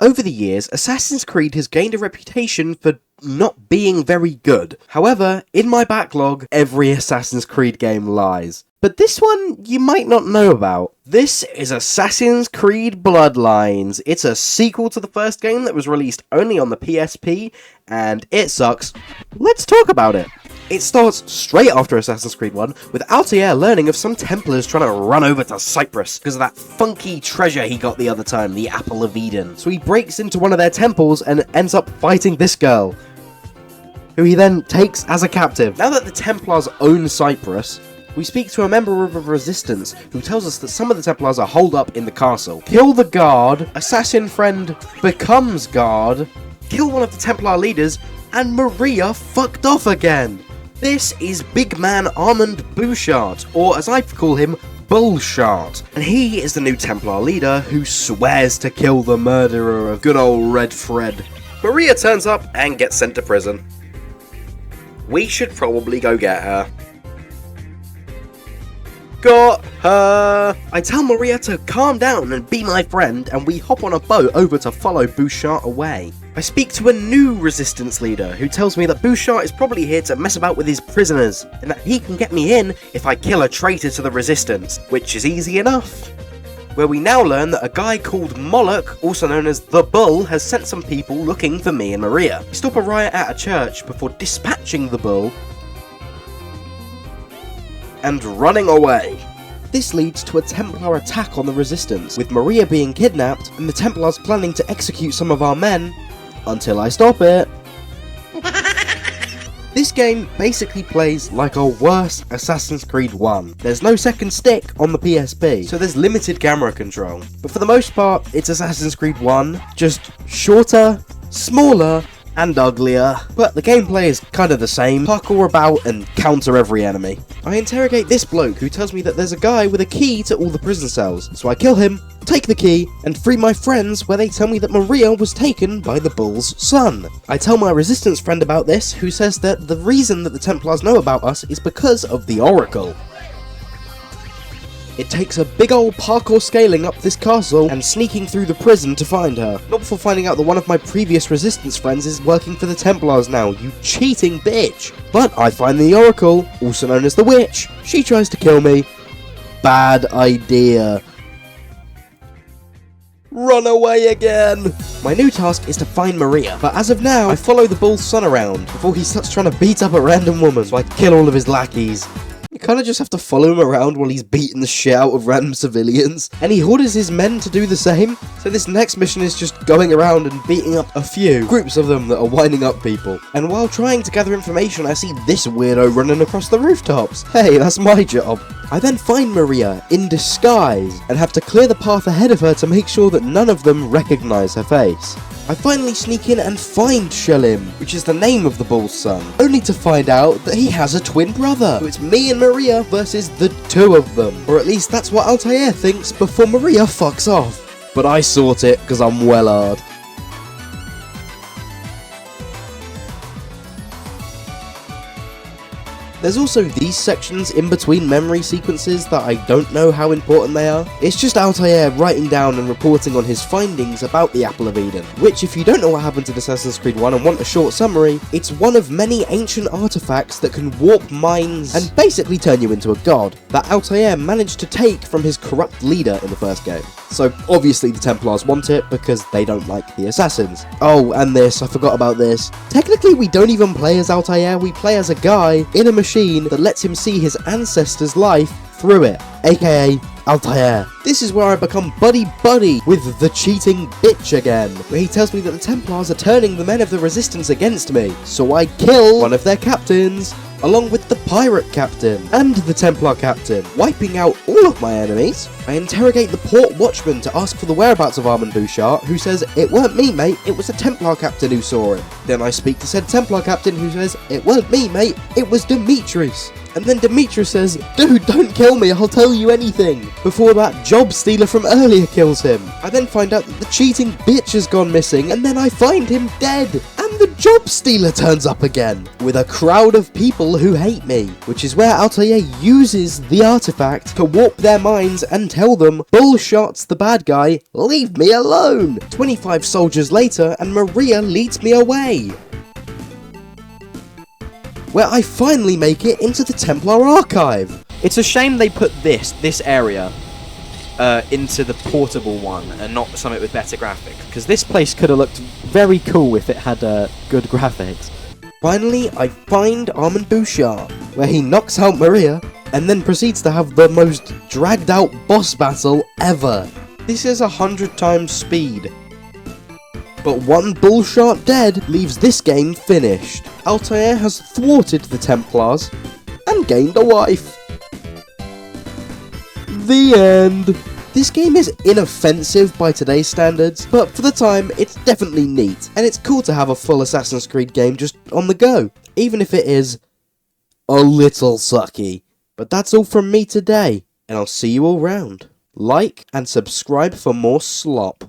Over the years, Assassin's Creed has gained a reputation for not being very good. However, in my backlog, every Assassin's Creed game lies. But this one, you might not know about. This is Assassin's Creed Bloodlines. It's a sequel to the first game that was released only on the PSP, and it sucks. Let's talk about it. It starts straight after Assassin's Creed 1, with Altair learning of some Templars trying to run over to Cyprus because of that funky treasure he got the other time, the Apple of Eden. So he breaks into one of their temples and ends up fighting this girl, who he then takes as a captive. Now that the Templars own Cyprus, we speak to a member of the Resistance who tells us that some of the Templars are holed up in the castle. Kill the guard, assassin friend becomes guard, kill one of the Templar leaders, and Maria fucked off again. This is Big Man Armand Bouchard, or as I call him, Bullshard. And he is the new Templar leader who swears to kill the murderer of good old Red Fred. Maria turns up and gets sent to prison. We should probably go get her. Got her! I tell Maria to calm down and be my friend, and we hop on a boat over to follow Bouchard away. I speak to a new Resistance leader who tells me that Bouchard is probably here to mess about with his prisoners, and that he can get me in if I kill a traitor to the Resistance, which is easy enough. Where we now learn that a guy called Moloch, also known as the Bull, has sent some people looking for me and Maria. We stop a riot at a church before dispatching the Bull and running away. This leads to a Templar attack on the Resistance, with Maria being kidnapped and the Templars planning to execute some of our men, until I stop it. This game basically plays like a worse Assassin's Creed 1. There's no second stick on the PSP, so there's limited camera control. But for the most part, it's Assassin's Creed 1, just shorter, smaller, and uglier. But the gameplay is kind of the same. Parkour about and counter every enemy. I interrogate this bloke who tells me that there's a guy with a key to all the prison cells. So I kill him, take the key, and free my friends where they tell me that Maria was taken by the Bull's son. I tell my Resistance friend about this, who says that the reason that the Templars know about us is because of the Oracle. It takes a big old parkour scaling up this castle and sneaking through the prison to find her. Not before finding out that one of my previous Resistance friends is working for the Templars now, you cheating bitch! But I find the Oracle, also known as the Witch. She tries to kill me. Bad idea. Run away again! My new task is to find Maria, but as of now, I follow the Bull's son around before he starts trying to beat up a random woman, so I kill all of his lackeys. You kind of just have to follow him around while he's beating the shit out of random civilians, and he orders his men to do the same, so this next mission is just going around and beating up a few groups of them that are winding up people. And while trying to gather information, I see this weirdo running across the rooftops. Hey, that's my job. I then find Maria in disguise and have to clear the path ahead of her to make sure that none of them recognize her face. I finally sneak in and find Shelim, which is the name of the Bull's son, only to find out that he has a twin brother. So it's me and Maria versus the two of them. Or at least that's what Altair thinks before Maria fucks off. But I sort it, because I'm well hard. There's also these sections in between memory sequences that I don't know how important they are. It's just Altair writing down and reporting on his findings about the Apple of Eden, which, if you don't know what happened in Assassin's Creed 1 and want a short summary, it's one of many ancient artifacts that can warp minds and basically turn you into a god, that Altair managed to take from his corrupt leader in the first game. So obviously the Templars want it because they don't like the Assassins. Oh, and this, I forgot about this. Technically we don't even play as Altair, we play as a guy in a machine that lets him see his ancestors' life through it, aka Altair. This is where I become buddy-buddy with the cheating bitch again, where he tells me that the Templars are turning the men of the Resistance against me, so I kill one of their captains, along with the pirate captain and the Templar captain, wiping out all of my enemies. I interrogate the port watchman to ask for the whereabouts of Armand Bouchard, who says, "It weren't me, mate, it was the Templar captain who saw him." Then I speak to said Templar captain, who says, "It weren't me, mate, it was Demetrius." And then Demetrius says, "Dude, don't kill me, I'll tell you anything," before that job stealer from earlier kills him. I then find out that the cheating bitch has gone missing, and then I find him dead. And the the job stealer turns up again, with a crowd of people who hate me, which is where Altair uses the artifact to warp their minds and tell them, "Bullshot's the bad guy, leave me alone." 25 soldiers later, and Maria leads me away, where I finally make it into the Templar Archive. It's a shame they put this area into the portable one and not something with better graphics, because this place could have looked very cool if it had good graphics. Finally, I find Armand Bouchard, where he knocks out Maria and then proceeds to have the most dragged out boss battle ever. This is 100 times speed, but one bullshot dead leaves this game finished. Altair has thwarted the Templars and gained a wife. The end. This game is inoffensive by today's standards, but for the time, it's definitely neat, and it's cool to have a full Assassin's Creed game just on the go, even if it is a little sucky. But that's all from me today, and I'll see you all round. Like and subscribe for more slop.